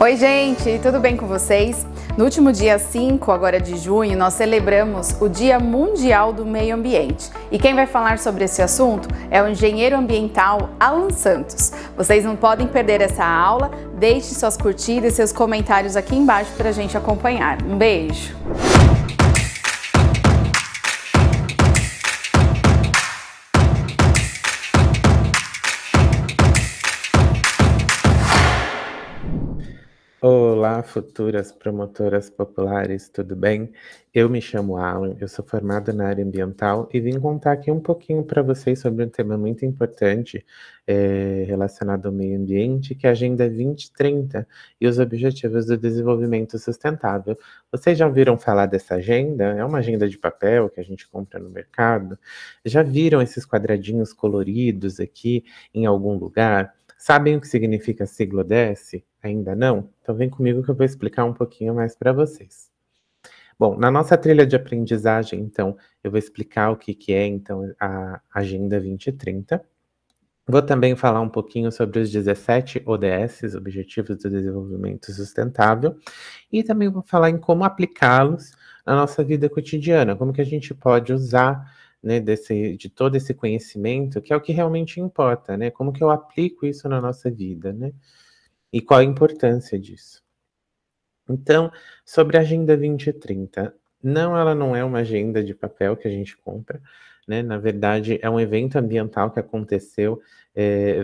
Oi gente, tudo bem com vocês? No último dia 5 agora de junho, nós celebramos o Dia Mundial do Meio Ambiente. E quem vai falar sobre esse assunto é o engenheiro ambiental Alan Santos. Vocês não podem perder essa aula, deixe suas curtidas e seus comentários aqui embaixo para a gente acompanhar. Um beijo! Olá, futuras promotoras populares, tudo bem? Eu me chamo Alan, eu sou formado na área ambiental e vim contar aqui um pouquinho para vocês sobre um tema muito importante relacionado ao meio ambiente, que é a Agenda 2030 e os Objetivos do Desenvolvimento Sustentável. Vocês já ouviram falar dessa agenda? É uma agenda de papel que a gente compra no mercado. Já viram esses quadradinhos coloridos aqui em algum lugar? Sabem o que significa a sigla ODS? Ainda não? Então vem comigo que eu vou explicar um pouquinho mais para vocês. Bom, na nossa trilha de aprendizagem, então, eu vou explicar o que é, então, a Agenda 2030. Vou também falar um pouquinho sobre os 17 ODS, Objetivos do Desenvolvimento Sustentável, e também vou falar em como aplicá-los na nossa vida cotidiana, como que a gente pode usar, né, de todo esse conhecimento, que é o que realmente importa, né? Como que eu aplico isso na nossa vida, né? E qual a importância disso? Então, sobre a Agenda 2030, ela não é uma agenda de papel que a gente compra, né? Na verdade, é um evento ambiental que aconteceu,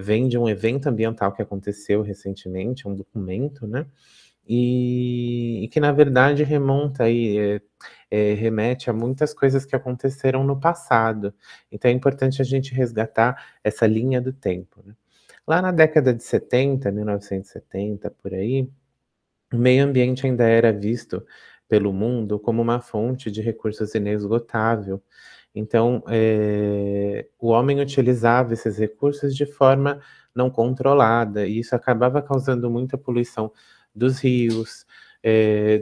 vem de um evento ambiental que aconteceu recentemente, um documento, né? E que, na verdade, remonta aí, remete a muitas coisas que aconteceram no passado. Então, é importante a gente resgatar essa linha do tempo, né? Lá na década de 70, 1970, por aí, o meio ambiente ainda era visto pelo mundo como uma fonte de recursos inesgotável. Então, o homem utilizava esses recursos de forma não controlada, e isso acabava causando muita poluição dos rios,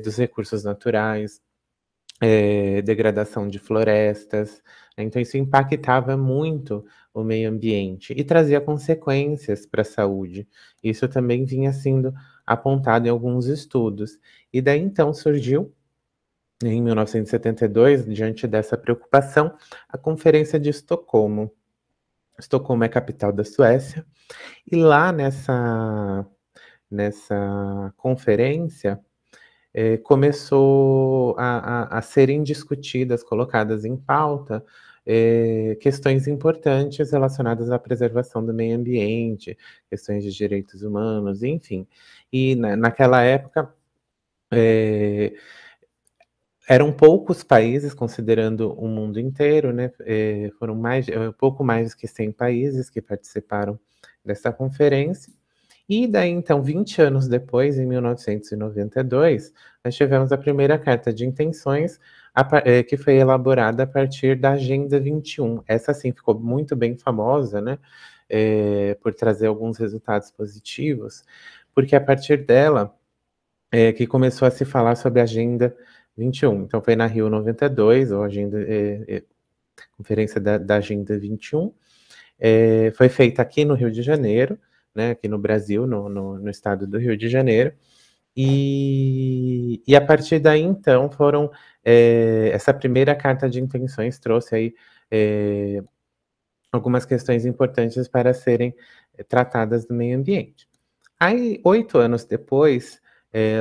dos recursos naturais, degradação de florestas. Então, isso impactava muito o meio ambiente e trazia consequências para a saúde. Isso também vinha sendo apontado em alguns estudos. E daí, então, surgiu, em 1972, diante dessa preocupação, a Conferência de Estocolmo. Estocolmo é a capital da Suécia, e lá nessa conferência, começou a serem discutidas, colocadas em pauta, questões importantes relacionadas à preservação do meio ambiente, questões de direitos humanos, enfim. E naquela época, eram poucos países, considerando o mundo inteiro, né? Foram pouco mais que 100 países que participaram dessa conferência. E daí, então, 20 anos depois, em 1992, nós tivemos a primeira carta de intenções, que foi elaborada a partir da Agenda 21. Essa, sim, ficou muito bem famosa, né? Por trazer alguns resultados positivos, porque a partir dela que começou a se falar sobre a Agenda 21. Então, foi na Rio 92, ou Conferência da Agenda 21. Foi feita aqui no Rio de Janeiro, né, aqui no Brasil, no estado do Rio de Janeiro, e a partir daí, então, essa primeira carta de intenções trouxe aí algumas questões importantes para serem tratadas do meio ambiente. Aí, 8 anos depois,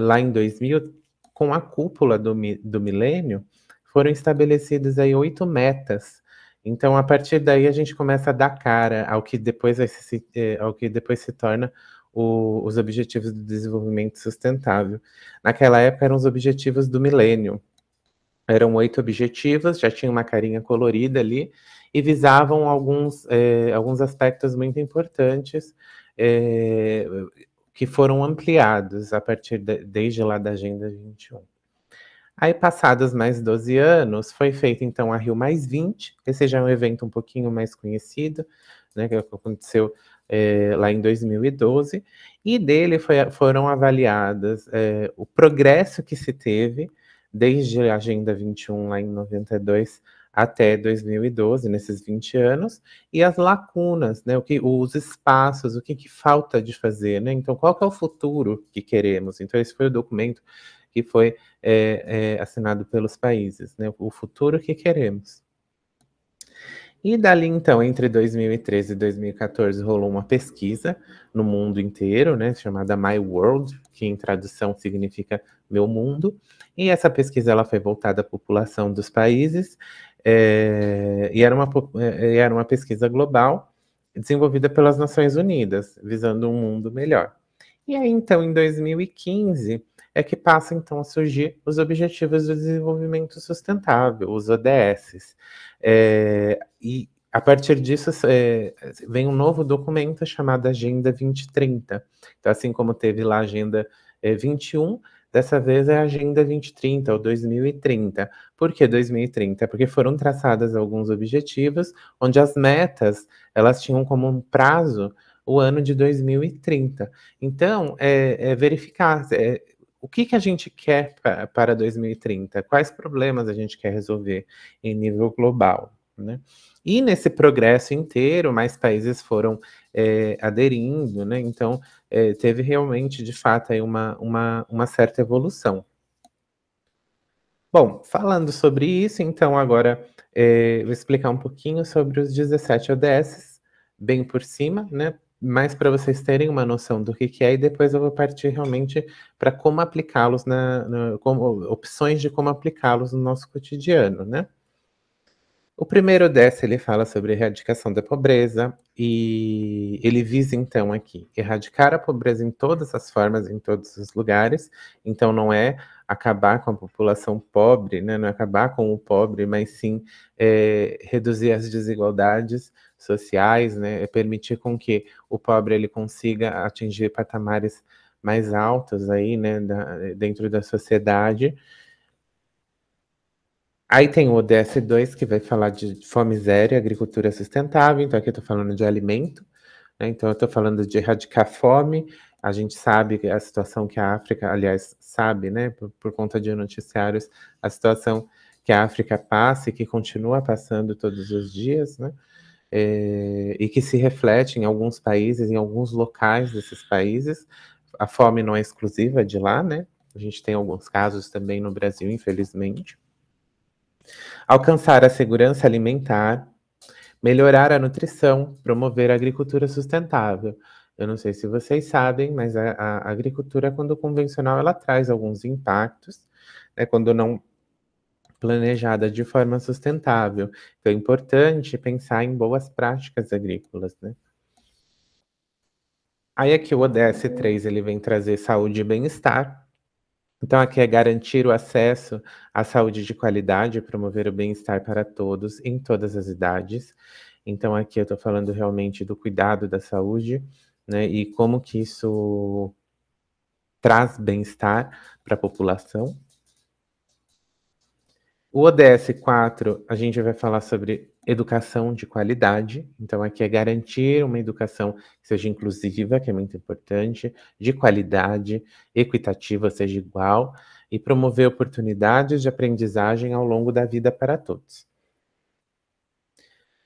lá em 2000, com a cúpula do milênio, foram estabelecidas aí 8 metas. Então, a partir daí, a gente começa a dar cara ao que depois se torna os Objetivos do Desenvolvimento Sustentável. Naquela época, eram os Objetivos do Milênio. Eram 8 objetivos, já tinha uma carinha colorida ali, e visavam alguns aspectos muito importantes, que foram ampliados desde lá da Agenda 21. Aí, passados mais 12 anos, foi feito, então, a Rio Mais 20, esse já é um evento um pouquinho mais conhecido, né, que aconteceu lá em 2012, e dele foram avaliadas o progresso que se teve desde a Agenda 21, lá em 92, até 2012, nesses 20 anos, e as lacunas, né, os espaços, o que falta de fazer, né? Então, qual que é o futuro que queremos? Então, esse foi o documento que foi assinado pelos países, né? O futuro que queremos. E dali, então, entre 2013 e 2014, rolou uma pesquisa no mundo inteiro, né, chamada My World, que em tradução significa Meu Mundo. E essa pesquisa ela foi voltada à população dos países, e era uma pesquisa global desenvolvida pelas Nações Unidas, visando um mundo melhor. E aí, então, em 2015, é que passa, então, a surgir os Objetivos do Desenvolvimento Sustentável, os ODS. E a partir disso, vem um novo documento chamado Agenda 2030. Então, assim como teve lá a Agenda 21, dessa vez é a Agenda 2030, ou 2030. Por que 2030? Porque foram traçadas alguns objetivos, onde as metas, elas tinham como um prazo o ano de 2030. Então, verificar o que a gente quer para 2030, quais problemas a gente quer resolver em nível global, né? E nesse progresso inteiro, mais países foram aderindo, né? Então, teve realmente, de fato, aí uma certa evolução. Bom, falando sobre isso, então, agora vou explicar um pouquinho sobre os 17 ODS, bem por cima, né? Mais para vocês terem uma noção do que é, e depois eu vou partir realmente para como aplicá-los, como opções de como aplicá-los no nosso cotidiano, né? O primeiro ODS, ele fala sobre erradicação da pobreza, e ele visa, então, aqui, erradicar a pobreza em todas as formas, em todos os lugares. Então, não é acabar com a população pobre, né? Não é acabar com o pobre, mas sim reduzir as desigualdades sociais, né? É permitir com que o pobre ele consiga atingir patamares mais altos aí, né? Dentro da sociedade. Aí tem o ODS2, que vai falar de fome zero e agricultura sustentável. Então, aqui eu estou falando de alimento, né? Então, eu estou falando de erradicar fome. A gente sabe a situação que a África, aliás, sabe, né, por conta de noticiários, a situação que a África passa e que continua passando todos os dias, né? E que se reflete em alguns países, em alguns locais desses países. A fome não é exclusiva de lá, né? A gente tem alguns casos também no Brasil, infelizmente. Alcançar a segurança alimentar, melhorar a nutrição, promover a agricultura sustentável. Eu não sei se vocês sabem, mas a agricultura, quando convencional, ela traz alguns impactos, né, quando não planejada de forma sustentável. Então, é importante pensar em boas práticas agrícolas, né? Aí aqui o ODS 3, ele vem trazer saúde e bem-estar. Então, aqui é garantir o acesso à saúde de qualidade e promover o bem-estar para todos, em todas as idades. Então, aqui eu estou falando realmente do cuidado da saúde, né, e como que isso traz bem-estar para a população. O ODS 4, a gente vai falar sobre educação de qualidade. Então, aqui é garantir uma educação que seja inclusiva, que é muito importante, de qualidade, equitativa, seja igual, e promover oportunidades de aprendizagem ao longo da vida para todos.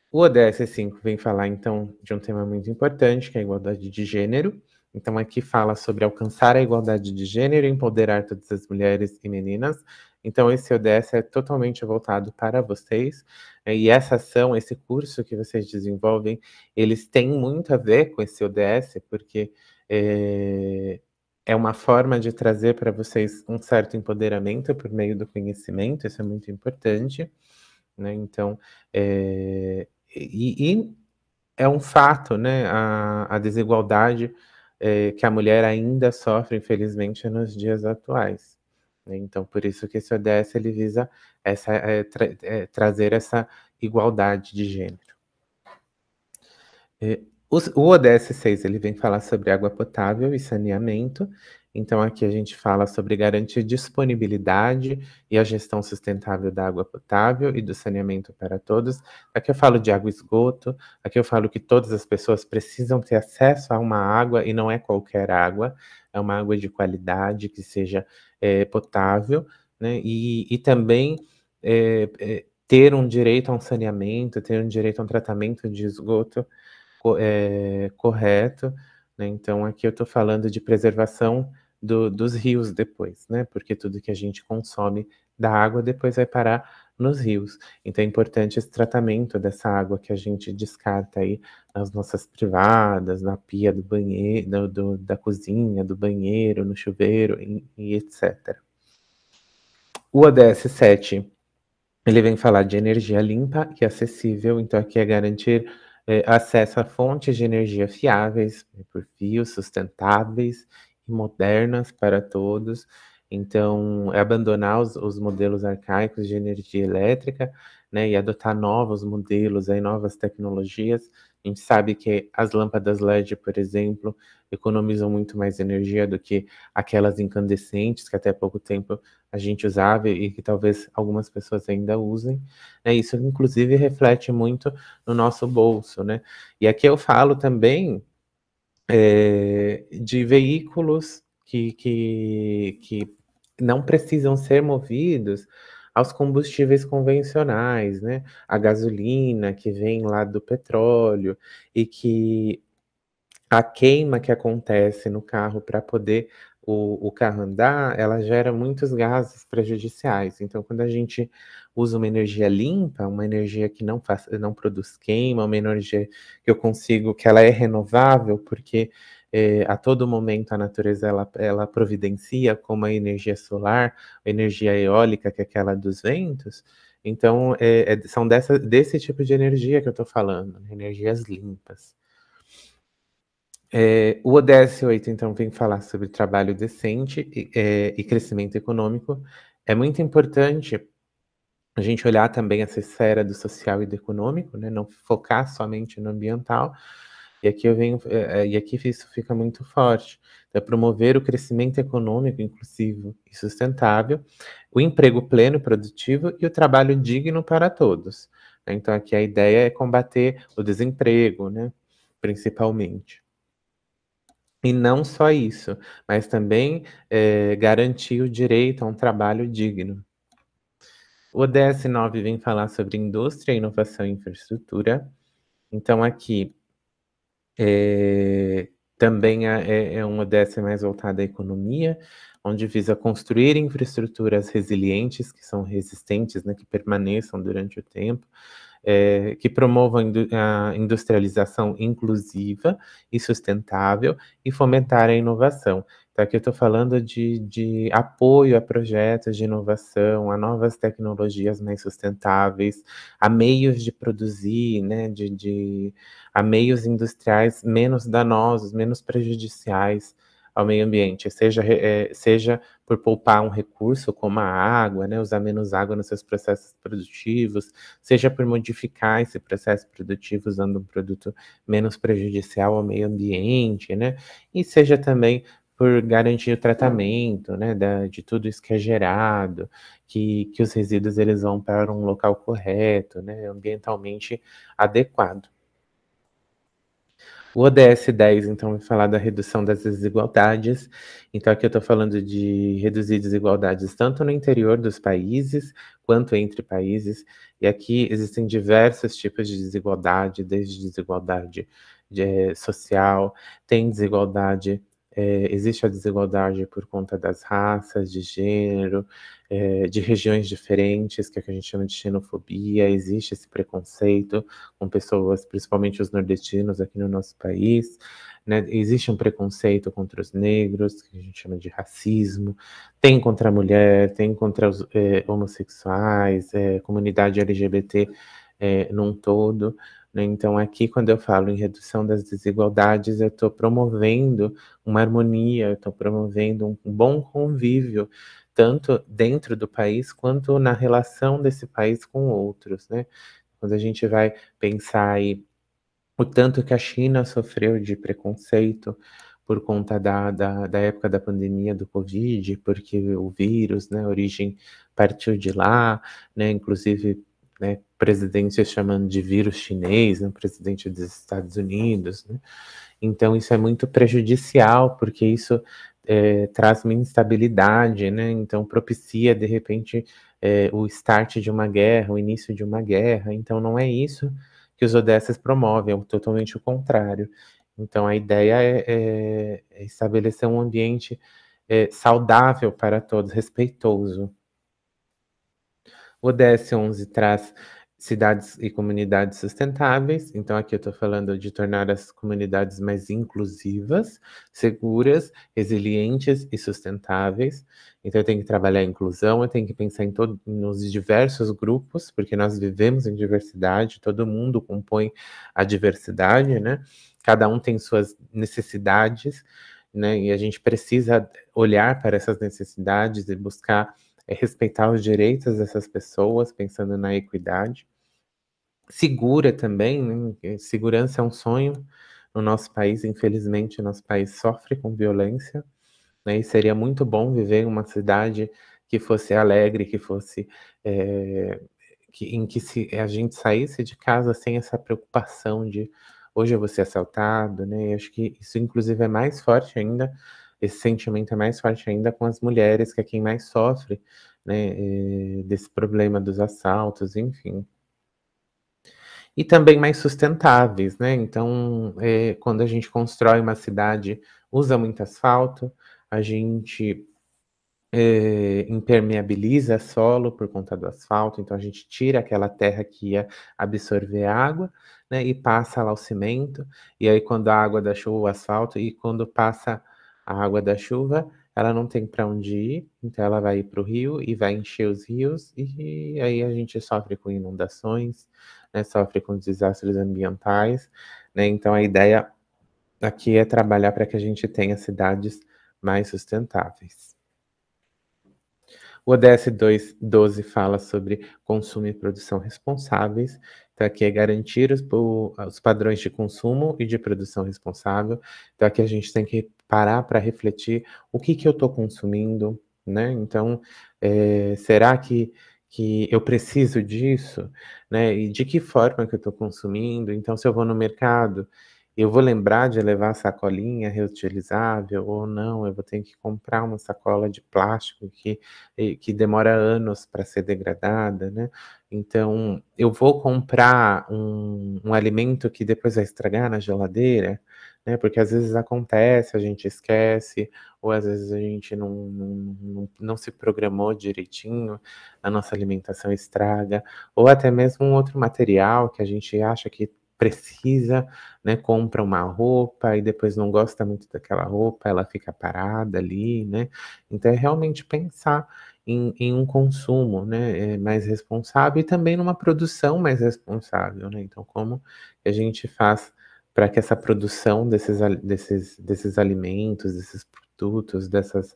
O ODS 5 vem falar, então, de um tema muito importante, que é a igualdade de gênero. Então, aqui fala sobre alcançar a igualdade de gênero e empoderar todas as mulheres e meninas. Então, esse ODS é totalmente voltado para vocês, e essa ação, esse curso que vocês desenvolvem, eles têm muito a ver com esse ODS, porque é uma forma de trazer para vocês um certo empoderamento por meio do conhecimento, isso é muito importante, né? Então, e é um fato, né, a desigualdade que a mulher ainda sofre, infelizmente, nos dias atuais, né? Então, por isso que esse ODS ele visa trazer essa igualdade de gênero. O ODS 6 ele vem falar sobre água potável e saneamento. Então, aqui a gente fala sobre garantir disponibilidade e a gestão sustentável da água potável e do saneamento para todos. Aqui eu falo de água e esgoto, aqui eu falo que todas as pessoas precisam ter acesso a uma água, e não é qualquer água, é uma água de qualidade, que seja potável, né? E também ter um direito a um saneamento, ter um direito a um tratamento de esgoto correto, né? Então aqui eu estou falando de preservação dos rios depois, né? Porque tudo que a gente consome da água depois vai parar nos rios. Então é importante esse tratamento dessa água que a gente descarta aí nas nossas privadas, na pia do banheiro, da cozinha, do banheiro, no chuveiro e etc. O ODS 7, ele vem falar de energia limpa e acessível, então aqui é garantir acesso a fontes de energia fiáveis, por fios, sustentáveis e modernas para todos. Então, é abandonar os modelos arcaicos de energia elétrica, né, e adotar novos modelos, aí, novas tecnologias. A gente sabe que as lâmpadas LED, por exemplo, economizam muito mais energia do que aquelas incandescentes que até pouco tempo a gente usava e que talvez algumas pessoas ainda usem, né? Isso inclusive reflete muito no nosso bolso, né? E aqui eu falo também de veículos que não precisam ser movidos aos combustíveis convencionais, né? A gasolina que vem lá do petróleo e que a queima que acontece no carro para poder o carro andar, ela gera muitos gases prejudiciais. Então, quando a gente usa uma energia limpa, uma energia que não produz queima, uma energia que eu consigo, que ela é renovável, porque a todo momento a natureza ela providencia, como a energia solar, a energia eólica, que é aquela dos ventos. Então, são desse tipo de energia que eu estou falando, energias limpas. O ODS 8, então, vem falar sobre trabalho decente e crescimento econômico. É muito importante a gente olhar também essa esfera do social e do econômico, né? Não focar somente no ambiental. E aqui isso fica muito forte. Então, promover o crescimento econômico inclusivo e sustentável, o emprego pleno e produtivo e o trabalho digno para todos. Então, aqui a ideia é combater o desemprego, né? Principalmente. E não só isso, mas também garantir o direito a um trabalho digno. O ODS 9 vem falar sobre indústria, inovação e infraestrutura. Então, aqui também é um ODS mais voltado à economia, onde visa construir infraestruturas resilientes, que são resistentes, né, que permaneçam durante o tempo, que promovam a industrialização inclusiva e sustentável e fomentar a inovação. Então, aqui eu estou falando de apoio a projetos de inovação, a novas tecnologias mais sustentáveis, a meios de produzir, né, a meios industriais menos danosos, menos prejudiciais ao meio ambiente, seja por poupar um recurso como a água, né, usar menos água nos seus processos produtivos, seja por modificar esse processo produtivo usando um produto menos prejudicial ao meio ambiente, né, e seja também por garantir o tratamento, né, de tudo isso que é gerado, que os resíduos eles vão para um local correto, né, ambientalmente adequado. O ODS 10, então, vai falar da redução das desigualdades. Então, aqui eu estou falando de reduzir desigualdades tanto no interior dos países, quanto entre países. E aqui existem diversos tipos de desigualdade, desde desigualdade social, tem desigualdade, existe a desigualdade por conta das raças, de gênero, de regiões diferentes, que é o que a gente chama de xenofobia, existe esse preconceito com pessoas, principalmente os nordestinos aqui no nosso país, né? Existe um preconceito contra os negros, que a gente chama de racismo, tem contra a mulher, tem contra os homossexuais, comunidade LGBT num todo, né? Então, aqui, quando eu falo em redução das desigualdades, eu estou promovendo uma harmonia, eu estou promovendo um bom convívio, tanto dentro do país, quanto na relação desse país com outros, né? Quando a gente vai pensar aí o tanto que a China sofreu de preconceito por conta da época da pandemia do Covid, porque o vírus, né, a origem partiu de lá, né, inclusive, né, presidentes chamando de vírus chinês, né, presidente dos Estados Unidos, né. Então isso é muito prejudicial, porque isso traz uma instabilidade, né? Então propicia, de repente, o start de uma guerra, o início de uma guerra. Então não é isso que os ODS promovem, é totalmente o contrário. Então a ideia é estabelecer um ambiente saudável para todos, respeitoso. O ODS 11 traz cidades e comunidades sustentáveis, então aqui eu estou falando de tornar as comunidades mais inclusivas, seguras, resilientes e sustentáveis. Então eu tenho que trabalhar a inclusão, eu tenho que pensar nos diversos grupos, porque nós vivemos em diversidade, todo mundo compõe a diversidade, né? Cada um tem suas necessidades, né? E a gente precisa olhar para essas necessidades e buscar respeitar os direitos dessas pessoas, pensando na equidade. Segura também, né? Segurança é um sonho no nosso país, infelizmente, o nosso país sofre com violência, né? E seria muito bom viver em uma cidade que fosse alegre, que fosse em que a gente saísse de casa sem essa preocupação de hoje eu vou ser assaltado, né? Eu acho que isso, inclusive, é mais forte ainda, esse sentimento é mais forte ainda com as mulheres, que é quem mais sofre, né, desse problema dos assaltos, enfim. E também mais sustentáveis, né? Então, quando a gente constrói uma cidade, usa muito asfalto, a gente impermeabiliza solo por conta do asfalto, então a gente tira aquela terra que ia absorver água, né, e passa lá o cimento, e aí quando a água da chuva, o asfalto, e quando passa a água da chuva, ela não tem para onde ir, então ela vai ir para o rio e vai encher os rios, e aí a gente sofre com inundações, né, sofre com desastres ambientais, né, então a ideia aqui é trabalhar para que a gente tenha cidades mais sustentáveis. O ODS 12 fala sobre consumo e produção responsáveis. Então, aqui é garantir os padrões de consumo e de produção responsável. Então, aqui a gente tem que parar para refletir o que eu estou consumindo, né? Então, será que eu preciso disso, né? E de que forma que eu estou consumindo? Então, se eu vou no mercado, eu vou lembrar de levar a sacolinha reutilizável ou não? Eu vou ter que comprar uma sacola de plástico que demora anos para ser degradada, né? Então, eu vou comprar um alimento que depois vai estragar na geladeira, né? Porque às vezes acontece, a gente esquece, ou às vezes a gente não se programou direitinho, a nossa alimentação estraga, ou até mesmo um outro material que a gente acha que precisa, né, compra uma roupa e depois não gosta muito daquela roupa, ela fica parada ali, né? Então é realmente pensar em um consumo, né, mais responsável e também numa produção mais responsável, né? Então como a gente faz para que essa produção desses alimentos, desses produtos, dessas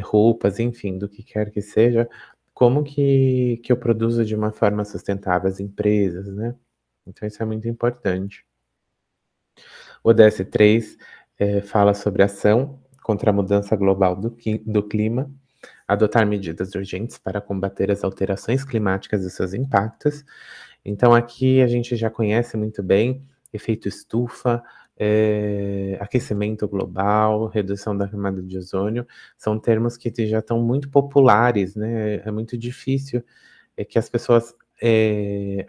roupas, enfim, do que quer que seja, como que eu produzo de uma forma sustentável as empresas, né? Então isso é muito importante. O DS3 fala sobre ação contra a mudança global do clima, adotar medidas urgentes para combater as alterações climáticas e seus impactos. Então aqui a gente já conhece muito bem efeito estufa, aquecimento global, redução da camada de ozônio, são termos que já estão muito populares, né? É muito difícil que as pessoas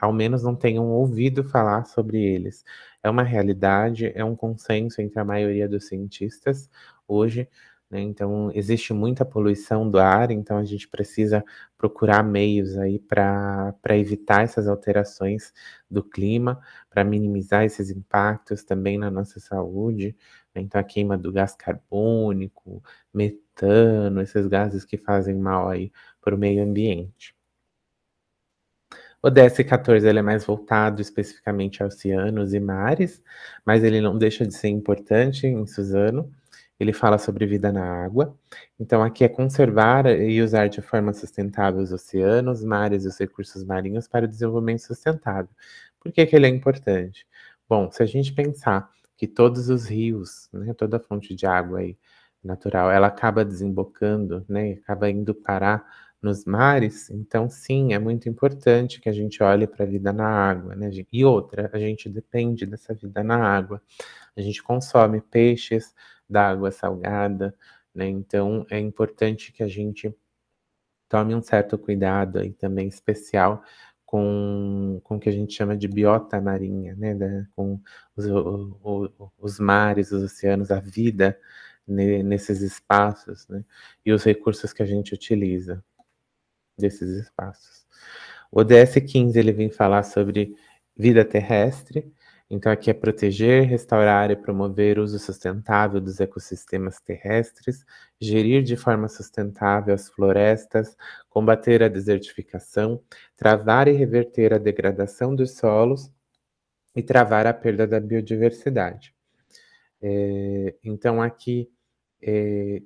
ao menos não tenham ouvido falar sobre eles. É uma realidade, é um consenso entre a maioria dos cientistas hoje, né? Então, existe muita poluição do ar, então a gente precisa procurar meios aí para evitar essas alterações do clima, para minimizar esses impactos também na nossa saúde, né? Então, a queima do gás carbônico, metano, esses gases que fazem mal aí para o meio ambiente. O DS-14 ele é mais voltado especificamente a oceanos e mares, mas ele não deixa de ser importante em Suzano. Ele fala sobre vida na água. Então, aqui é conservar e usar de forma sustentável os oceanos, mares e os recursos marinhos para o desenvolvimento sustentável. Por que ele é importante? Bom, se a gente pensar que todos os rios, né, toda fonte de água aí natural, ela acaba desembocando, né, acaba indo parar nos mares, então sim, é muito importante que a gente olhe para a vida na água, né? E outra, a gente depende dessa vida na água. A gente consome peixes da água salgada, né? Então, é importante que a gente tome um certo cuidado aí também especial com o que a gente chama de biota marinha, né, com os mares, os oceanos, a vida nesses espaços, né, e os recursos que a gente utiliza desses espaços. O ODS 15 ele vem falar sobre vida terrestre, então aqui é proteger, restaurar e promover o uso sustentável dos ecossistemas terrestres, gerir de forma sustentável as florestas, combater a desertificação, travar e reverter a degradação dos solos e travar a perda da biodiversidade. Então aqui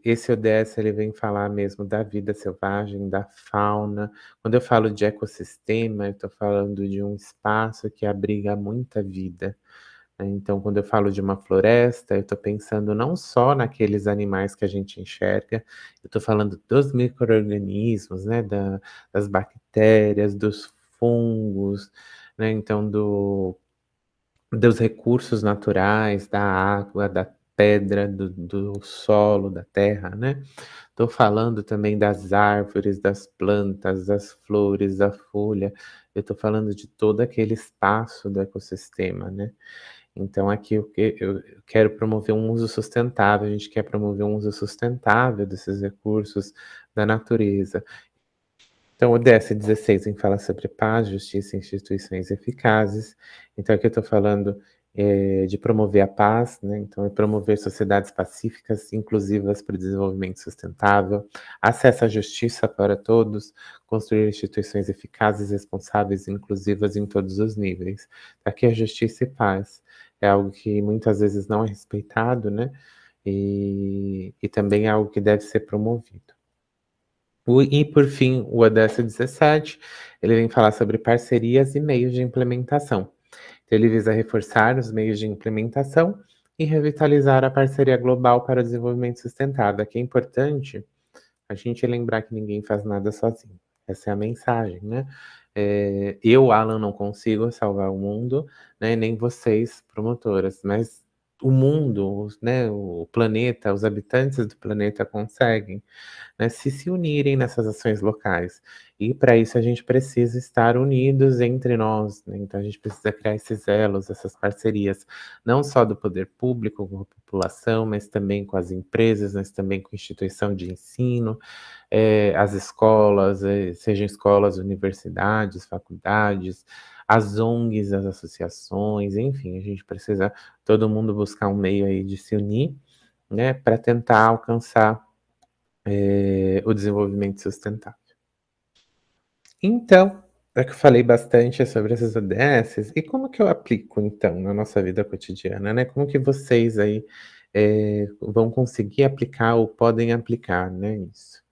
esse ODS ele vem falar mesmo da vida selvagem, da fauna. Quando eu falo de ecossistema, eu estou falando de um espaço que abriga muita vida, né? Então, quando eu falo de uma floresta, eu estou pensando não só naqueles animais que a gente enxerga, eu estou falando dos micro-organismos, né? Das bactérias, dos fungos, né? Então, dos recursos naturais, da água, da pedra, do solo, da terra, né? Estou falando também das árvores, das plantas, das flores, da folha. Eu estou falando de todo aquele espaço do ecossistema, né? Então, aqui eu quero promover um uso sustentável, a gente quer promover um uso sustentável desses recursos da natureza. Então, o DS16 em fala sobre paz, justiça e instituições eficazes. Então, aqui eu estou falando de promover a paz, né? Então, é promover sociedades pacíficas, inclusivas para o desenvolvimento sustentável, acesso à justiça para todos, construir instituições eficazes, responsáveis e inclusivas em todos os níveis. Aqui é justiça e paz. É algo que muitas vezes não é respeitado, né? E também é algo que deve ser promovido. E, por fim, o ODS 17, ele vem falar sobre parcerias e meios de implementação. Então, ele visa reforçar os meios de implementação e revitalizar a parceria global para o desenvolvimento sustentável. Aqui é importante a gente lembrar que ninguém faz nada sozinho. Essa é a mensagem, né? Eu, Alan, não consigo salvar o mundo, né? Nem vocês, promotoras, mas o mundo, né? O planeta, os habitantes do planeta conseguem, né, se unirem nessas ações locais. E para isso a gente precisa estar unidos entre nós, né? Então a gente precisa criar esses elos, essas parcerias, não só do poder público com a população, mas também com as empresas, mas também com a instituição de ensino, as escolas, sejam escolas, universidades, faculdades, as ONGs, as associações, enfim, a gente precisa todo mundo buscar um meio aí de se unir, né, para tentar alcançar o desenvolvimento sustentável. Então, é que eu falei bastante sobre esses ODSs, e como que eu aplico, então, na nossa vida cotidiana, né? Como que vocês aí vão conseguir aplicar ou podem aplicar, né, isso?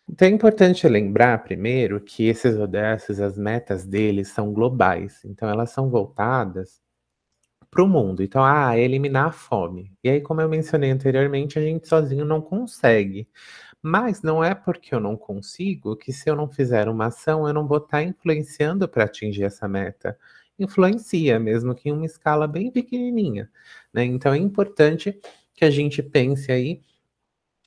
Então é importante lembrar, primeiro, que esses ODSs, as metas deles são globais, então elas são voltadas para o mundo. Então, eliminar a fome. E aí, como eu mencionei anteriormente, a gente sozinho não consegue. Mas não é porque eu não consigo que se eu não fizer uma ação, eu não vou estar influenciando para atingir essa meta. Influencia, mesmo que em uma escala bem pequenininha, né? Então é importante que a gente pense aí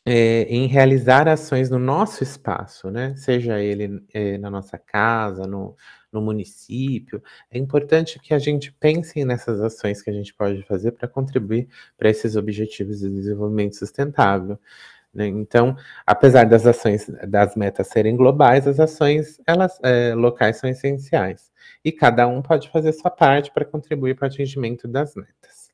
em realizar ações no nosso espaço, né? Seja ele na nossa casa, no município. É importante que a gente pense nessas ações que a gente pode fazer para contribuir para esses objetivos de desenvolvimento sustentável, né? Então, apesar das ações, das metas serem globais, as ações locais são essenciais. E cada um pode fazer sua parte para contribuir para o atingimento das metas.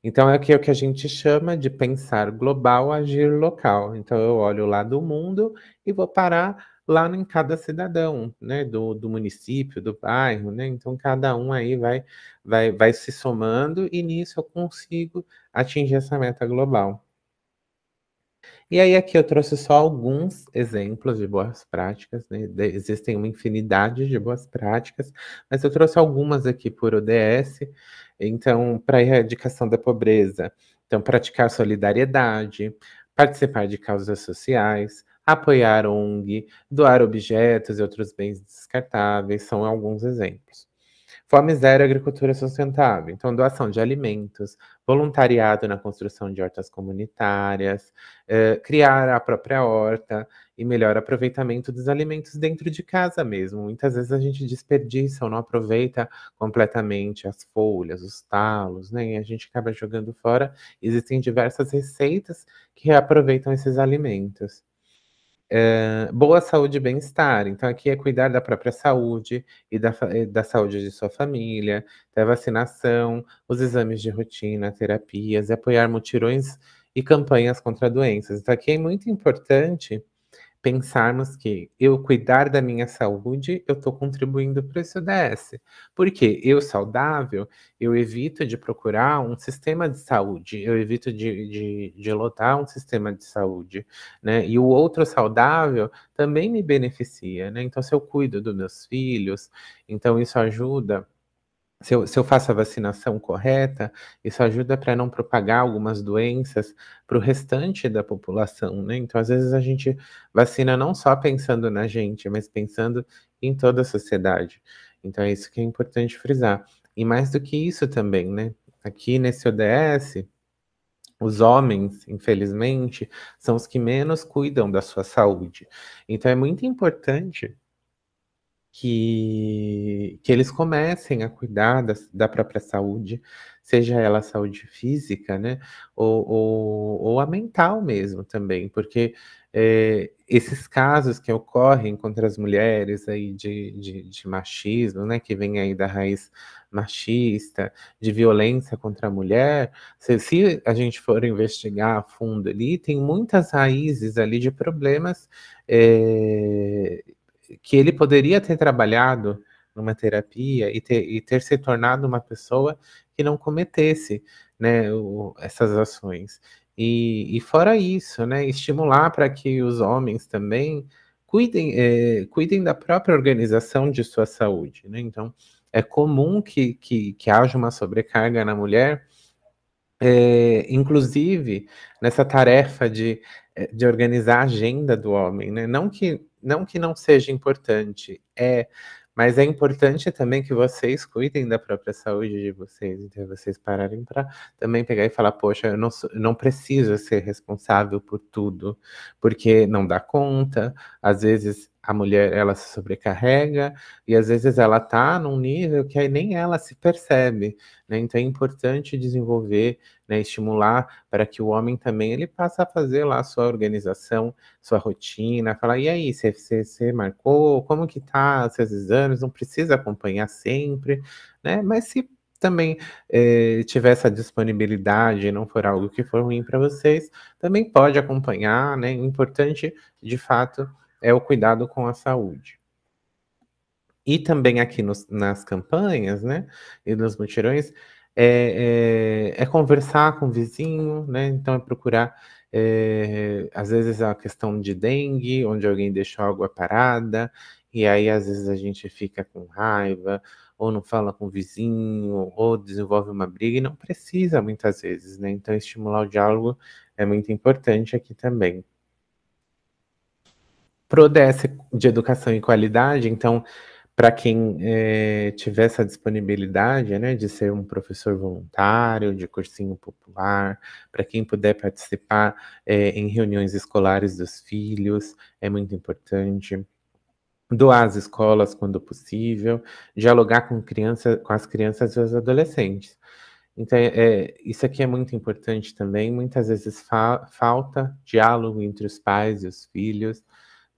Então, aqui é o que a gente chama de pensar global, agir local. Então, eu olho lá do mundo e vou parar lá em cada cidadão, né, do município, do bairro, né? Então, cada um aí vai se somando e nisso eu consigo atingir essa meta global. E aí aqui eu trouxe só alguns exemplos de boas práticas, né? Existem uma infinidade de boas práticas, mas eu trouxe algumas aqui por ODS. Então, para a erradicação da pobreza, então praticar solidariedade, participar de causas sociais, apoiar ONG, doar objetos e outros bens descartáveis, são alguns exemplos. Fome zero, agricultura sustentável. Então, doação de alimentos, voluntariado na construção de hortas comunitárias, criar a própria horta e melhor aproveitamento dos alimentos dentro de casa mesmo. Muitas vezes a gente desperdiça ou não aproveita completamente as folhas, os talos, né? E a gente acaba jogando fora. Existem diversas receitas que reaproveitam esses alimentos. Boa saúde e bem-estar. Então, aqui é cuidar da própria saúde e da saúde de sua família, da vacinação, os exames de rotina, terapias, e apoiar mutirões e campanhas contra doenças. Então, aqui é muito importante pensarmos que eu cuidar da minha saúde, eu estou contribuindo para esse ODS. Porque eu saudável, eu evito de procurar um sistema de saúde, eu evito de lotar um sistema de saúde, né? E o outro saudável também me beneficia, né? Então, se eu cuido dos meus filhos, então isso ajuda se eu faço a vacinação correta, isso ajuda para não propagar algumas doenças para o restante da população, né? Então, às vezes, a gente vacina não só pensando na gente, mas pensando em toda a sociedade. Então, é isso que é importante frisar. E mais do que isso também, né? Aqui nesse ODS, os homens, infelizmente, são os que menos cuidam da sua saúde. Então, é muito importante que eles comecem a cuidar da própria saúde, seja ela a saúde física, né, ou a mental mesmo também, porque esses casos que ocorrem contra as mulheres aí de machismo, né, que vem aí da raiz machista, de violência contra a mulher, se a gente for investigar a fundo ali, tem muitas raízes ali de problemas eh, que ele poderia ter trabalhado numa terapia e ter se tornado uma pessoa que não cometesse, né, essas ações. E fora isso, né, estimular para que os homens também cuidem da própria organização de sua saúde, né? Então, é comum que haja uma sobrecarga na mulher, inclusive nessa tarefa de organizar a agenda do homem, né? Não que não seja importante, mas é importante também que vocês cuidem da própria saúde de vocês, então vocês pararem para também pegar e falar, poxa, eu não preciso ser responsável por tudo, porque não dá conta, às vezes a mulher ela se sobrecarrega e às vezes ela tá num nível que aí nem ela se percebe, né? Então é importante desenvolver, né, estimular para que o homem também ele passe a fazer lá a sua organização, sua rotina, falar, e aí, você marcou, como que tá seus exames, não precisa acompanhar sempre, né, mas se também tiver essa disponibilidade e não for algo que for ruim para vocês, também pode acompanhar, né, o importante, de fato, é o cuidado com a saúde. E também aqui nas campanhas, né, e nos mutirões, é conversar com o vizinho, né, então é procurar, às vezes a questão de dengue, onde alguém deixou água parada, e aí às vezes a gente fica com raiva, ou não fala com o vizinho, ou desenvolve uma briga, e não precisa muitas vezes, né, então estimular o diálogo é muito importante aqui também. Pro ODS de educação e qualidade, então, para quem tiver essa disponibilidade, né, de ser um professor voluntário, de cursinho popular, para quem puder participar em reuniões escolares dos filhos, é muito importante. Doar às escolas quando possível, dialogar com as crianças e os adolescentes. Então, isso aqui é muito importante também. Muitas vezes falta diálogo entre os pais e os filhos,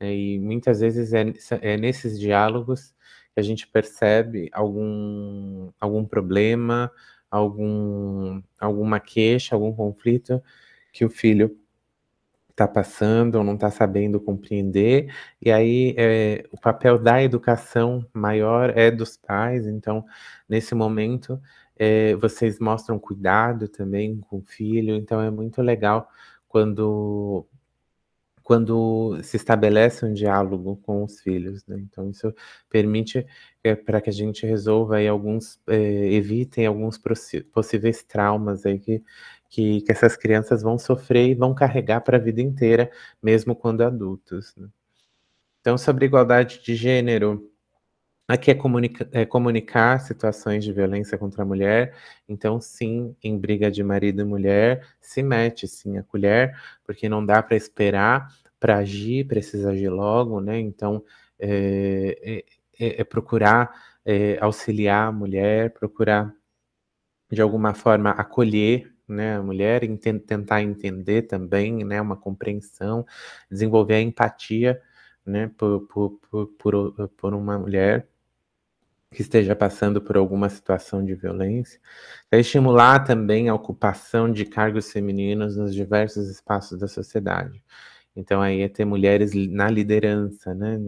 né, e muitas vezes é nesses diálogos que a gente percebe algum problema, alguma queixa, algum conflito que o filho está passando ou não está sabendo compreender, e aí o papel da educação maior é dos pais, então nesse momento vocês mostram cuidado também com o filho, então é muito legal quando se estabelece um diálogo com os filhos, né? Então isso permite para que a gente resolva aí evitem alguns possíveis traumas aí que essas crianças vão sofrer e vão carregar para a vida inteira, mesmo quando adultos, né? Então, sobre igualdade de gênero, Aqui é comunicar situações de violência contra a mulher. Então, sim, em briga de marido e mulher, se mete sim a colher, porque não dá para esperar para agir, precisa agir logo, né? Então, é procurar auxiliar a mulher, procurar de alguma forma acolher, né, a mulher, tentar entender também, né, uma compreensão, desenvolver a empatia, né, por uma mulher que esteja passando por alguma situação de violência, é estimular também a ocupação de cargos femininos nos diversos espaços da sociedade. Então, aí é ter mulheres na liderança, né?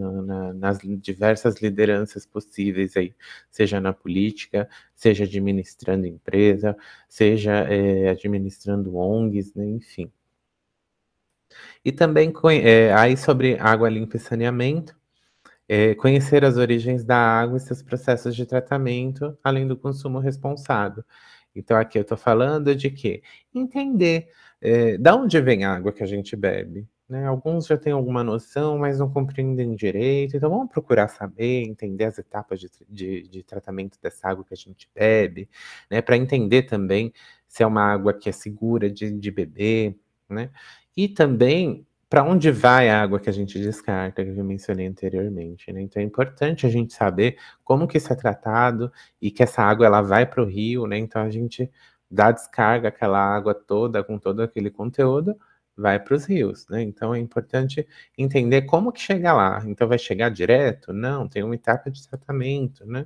Nas diversas lideranças possíveis aí, seja na política, seja administrando empresa, seja administrando ONGs, né? Enfim. E também aí sobre água limpa e saneamento, conhecer as origens da água e seus processos de tratamento, além do consumo responsável. Então, aqui eu estou falando de quê? Entender da onde vem a água que a gente bebe. Né? Alguns já têm alguma noção, mas não compreendem direito. Então, vamos procurar saber, entender as etapas de tratamento dessa água que a gente bebe, né? Para entender também se é uma água que é segura de beber, né? E também para onde vai a água que a gente descarta, que eu mencionei anteriormente, né? Então é importante a gente saber como que isso é tratado e que essa água ela vai para o rio, né? Então a gente dá descarga aquela água toda com todo aquele conteúdo vai para os rios, né? Então é importante entender como que chega lá. Então vai chegar direto? Não, tem uma etapa de tratamento, né?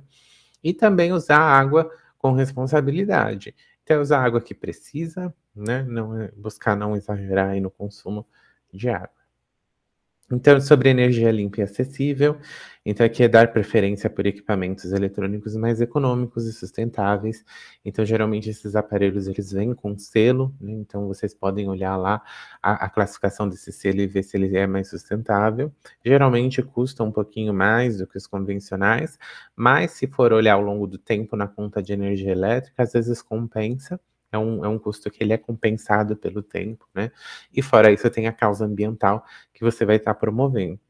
E também usar a água com responsabilidade. Então usar a água que precisa, né? Não buscar não exagerar aí no consumo de água. Então, sobre energia limpa e acessível, então aqui é dar preferência por equipamentos eletrônicos mais econômicos e sustentáveis. Então, geralmente esses aparelhos eles vêm com selo, né? Então vocês podem olhar lá a classificação desse selo e ver se ele é mais sustentável. Geralmente custa um pouquinho mais do que os convencionais, mas se for olhar ao longo do tempo na conta de energia elétrica, às vezes compensa. É um custo que ele é compensado pelo tempo, né? E fora isso, tem a causa ambiental que você vai estar promovendo.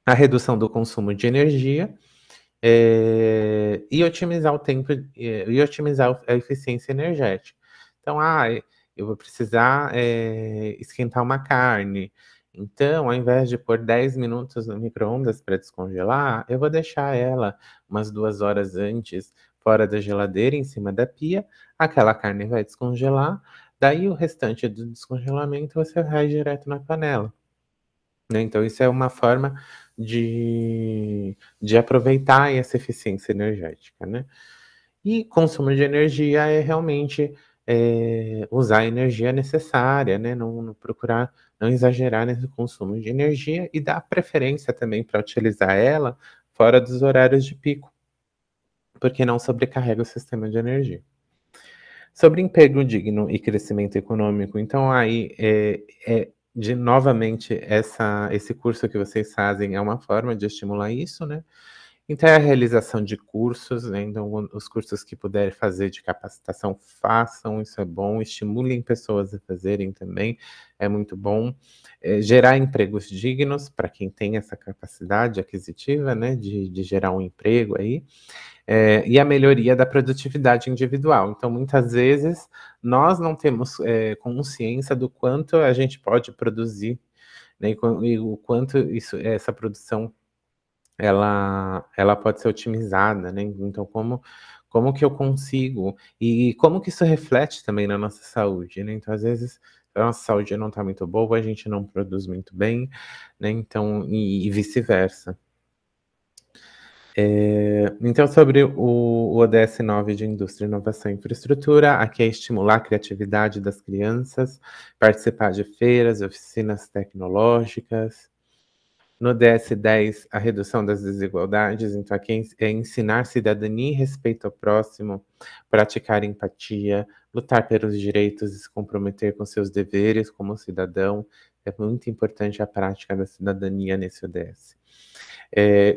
A redução do consumo de energia e otimizar o tempo e otimizar a eficiência energética. Então, eu vou precisar esquentar uma carne. Então, ao invés de pôr 10 minutos no micro-ondas para descongelar, eu vou deixar ela umas 2 horas antes fora da geladeira, em cima da pia. Aquela carne vai descongelar. Daí, o restante do descongelamento você vai direto na panela. Né? Então, isso é uma forma de aproveitar essa eficiência energética, né? E consumo de energia é realmente usar a energia necessária, né? Não procurar não exagerar nesse consumo de energia e dar preferência também para utilizar ela fora dos horários de pico, porque não sobrecarrega o sistema de energia. Sobre emprego digno e crescimento econômico, então aí novamente esse curso que vocês fazem é uma forma de estimular isso, né? Então é a realização de cursos, né? Então os cursos que puderem fazer de capacitação, façam, isso é bom, estimulem pessoas a fazerem também, é muito bom. Gerar empregos dignos para quem tem essa capacidade aquisitiva, né? De gerar um emprego aí. E a melhoria da produtividade individual. Então, muitas vezes, nós não temos consciência do quanto a gente pode produzir, né, e o quanto essa produção ela pode ser otimizada, né? Então, como que eu consigo e como que isso reflete também na nossa saúde, né? Então, às vezes, a nossa saúde não está muito boa, a gente não produz muito bem, né? Então, e vice-versa. Então, sobre o ODS 9 de Indústria, Inovação e Infraestrutura, aqui é estimular a criatividade das crianças, participar de feiras, oficinas tecnológicas. No DS 10, a redução das desigualdades, então aqui é ensinar cidadania e respeito ao próximo, praticar empatia, lutar pelos direitos e se comprometer com seus deveres como cidadão. É muito importante a prática da cidadania nesse ODS.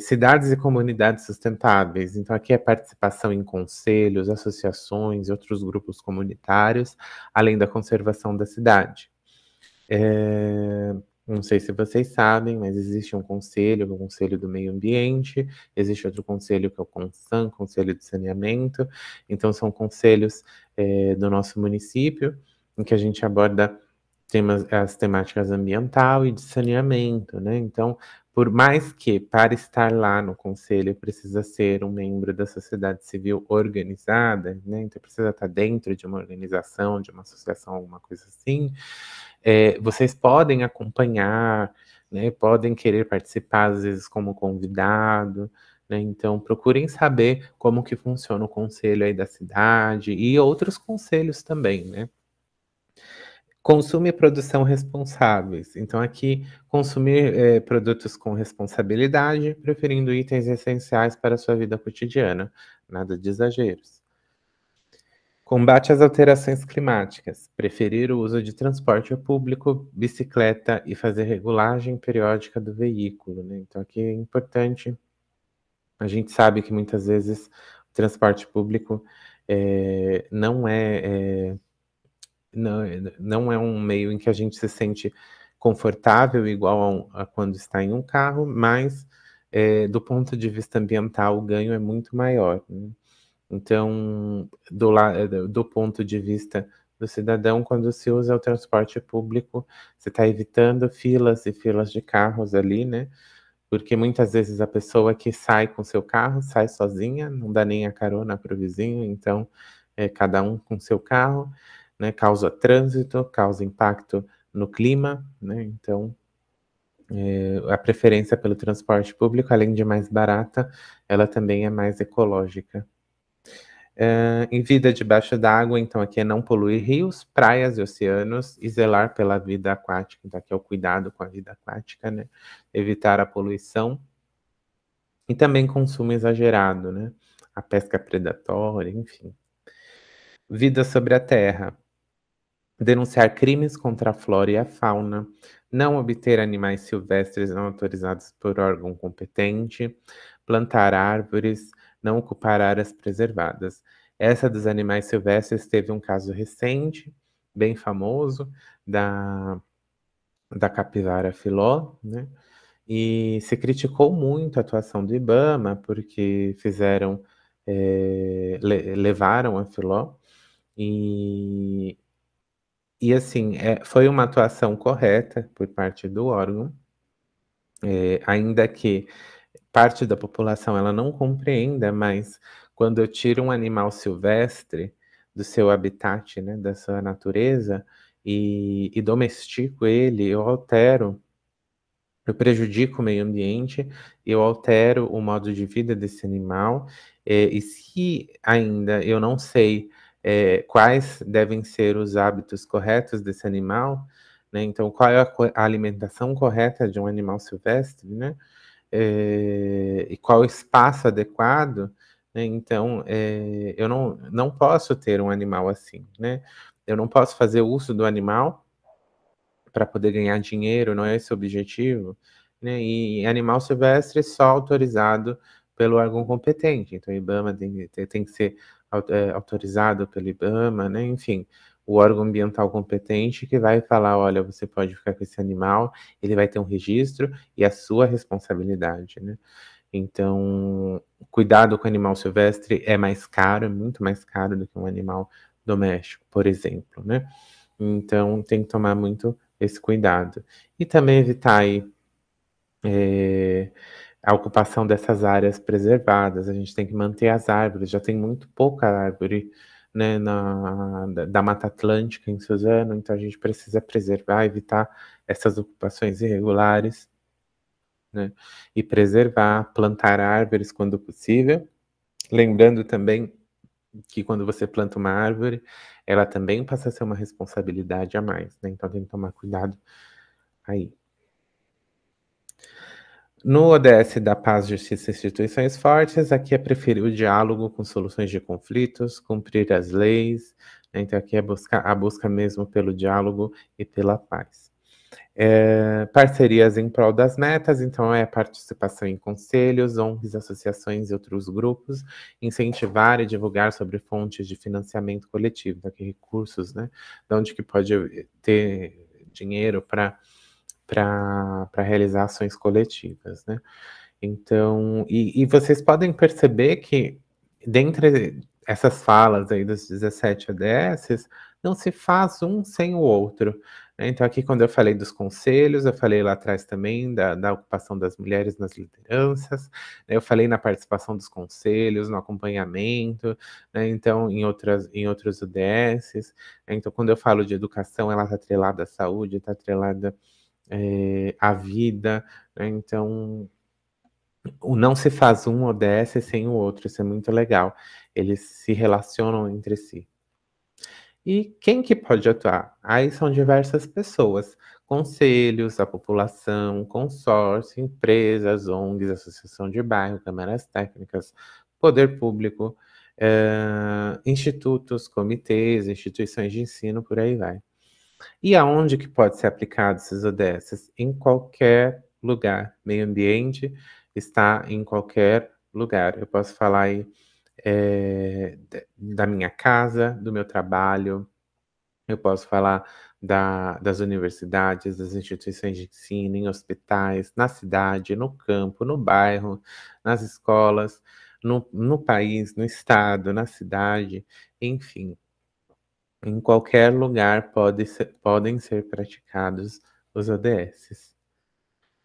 Cidades e comunidades sustentáveis. Então, aqui é participação em conselhos, associações e outros grupos comunitários, além da conservação da cidade. Não sei se vocês sabem, mas existe um conselho, o Conselho do Meio Ambiente, existe outro conselho que é o CONSAN, Conselho de Saneamento. Então, são conselhos do nosso município, em que a gente aborda as temáticas ambiental e de saneamento, né? Então, por mais que para estar lá no conselho precisa ser um membro da sociedade civil organizada, né? Então precisa estar dentro de uma organização, de uma associação, alguma coisa assim, vocês podem acompanhar, né? Podem querer participar, às vezes, como convidado, né? Então procurem saber como que funciona o conselho aí da cidade e outros conselhos também, né? Consumo e produção responsáveis. Então, aqui, consumir produtos com responsabilidade, preferindo itens essenciais para a sua vida cotidiana. Nada de exageros. Combate às alterações climáticas. Preferir o uso de transporte público, bicicleta e fazer regulagem periódica do veículo, né? Então, aqui é importante. A gente sabe que muitas vezes o transporte público não é não, não é um meio em que a gente se sente confortável igual a quando está em um carro, mas do ponto de vista ambiental o ganho é muito maior, né? Então, do ponto de vista do cidadão, quando se usa o transporte público, você está evitando filas e filas de carros ali, né? Porque muitas vezes a pessoa que sai com seu carro sai sozinha, não dá nem a carona para o vizinho, então cada um com seu carro, né? Causa trânsito, causa impacto no clima, né? Então a preferência pelo transporte público, além de mais barata, ela também é mais ecológica. Em vida debaixo d'água, então aqui é não poluir rios, praias e oceanos e zelar pela vida aquática, então aqui é o cuidado com a vida aquática, né? Evitar a poluição e também consumo exagerado, né? A pesca predatória, enfim. Vida sobre a terra. Denunciar crimes contra a flora e a fauna, não obter animais silvestres não autorizados por órgão competente, plantar árvores, não ocupar áreas preservadas. Essa dos animais silvestres teve um caso recente, bem famoso, da capivara filó, né? E se criticou muito a atuação do IBAMA, porque levaram a filó, e assim, foi uma atuação correta por parte do órgão, ainda que parte da população ela não compreenda, mas quando eu tiro um animal silvestre do seu habitat, né, da sua natureza, e domestico ele, eu prejudico o meio ambiente, eu altero o modo de vida desse animal, e se ainda eu não sei quais devem ser os hábitos corretos desse animal, né? Então, qual é a alimentação correta de um animal silvestre, né? E qual o espaço adequado, né? Então, eu não posso ter um animal assim, né? Eu não posso fazer uso do animal para poder ganhar dinheiro, não é esse o objetivo, né? E animal silvestre só autorizado pelo órgão competente. Então, o IBAMA tem que ser autorizado pelo IBAMA, né? Enfim, o órgão ambiental competente que vai falar, olha, você pode ficar com esse animal, ele vai ter um registro e a sua responsabilidade, né? Então, cuidado com o animal silvestre é mais caro, é muito mais caro do que um animal doméstico, por exemplo, né? Então, tem que tomar muito esse cuidado. E também evitar aí, a ocupação dessas áreas preservadas. A gente tem que manter as árvores, já tem muito pouca árvore, né, da Mata Atlântica em Suzano, então a gente precisa preservar, evitar essas ocupações irregulares, né, e preservar, plantar árvores quando possível. Lembrando também que quando você planta uma árvore, ela também passa a ser uma responsabilidade a mais, né? Então tem que tomar cuidado aí. No ODS da Paz, Justiça e Instituições Fortes, aqui é preferir o diálogo com soluções de conflitos, cumprir as leis, né? Então aqui é a busca mesmo pelo diálogo e pela paz. Parcerias em prol das metas, então é participação em conselhos, ONGs, associações e outros grupos, incentivar e divulgar sobre fontes de financiamento coletivo, daqui recursos, né? De onde que pode ter dinheiro para para realizar ações coletivas, né. Então, e vocês podem perceber que dentre essas falas aí dos 17 ODSs, não se faz um sem o outro, né. Então aqui quando eu falei dos conselhos, eu falei lá atrás também da ocupação das mulheres nas lideranças, né, eu falei na participação dos conselhos, no acompanhamento, né, então em outros ODSs, né. Então quando eu falo de educação, ela está atrelada à saúde, está atrelada, à vida, né, então o não se faz um ODS sem o outro, isso é muito legal. Eles se relacionam entre si. E quem que pode atuar? Aí são diversas pessoas, conselhos, a população, consórcio, empresas, ONGs, associação de bairro, câmaras técnicas, poder público, institutos, comitês, instituições de ensino, por aí vai. E aonde que pode ser aplicado esses ODSs? Em qualquer lugar. Meio ambiente está em qualquer lugar. Eu posso falar aí, da minha casa, do meu trabalho, eu posso falar das universidades, das instituições de ensino, em hospitais, na cidade, no campo, no bairro, nas escolas, no país, no estado, na cidade, enfim. Em qualquer lugar podem ser praticados os ODSs.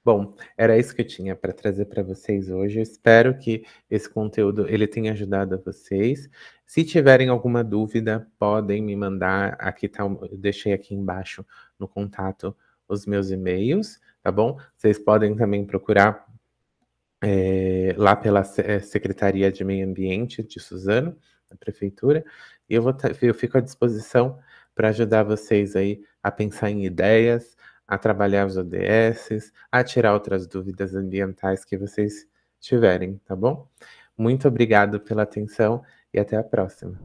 Bom, era isso que eu tinha para trazer para vocês hoje. Eu espero que esse conteúdo ele tenha ajudado a vocês. Se tiverem alguma dúvida, podem me mandar. Aqui tá, eu deixei aqui embaixo no contato os meus e-mails, tá bom? Vocês podem também procurar lá pela Secretaria de Meio Ambiente de Suzano, da prefeitura, e eu fico à disposição para ajudar vocês aí a pensar em ideias, a trabalhar os ODSs, a tirar outras dúvidas ambientais que vocês tiverem, tá bom? Muito obrigado pela atenção e até a próxima.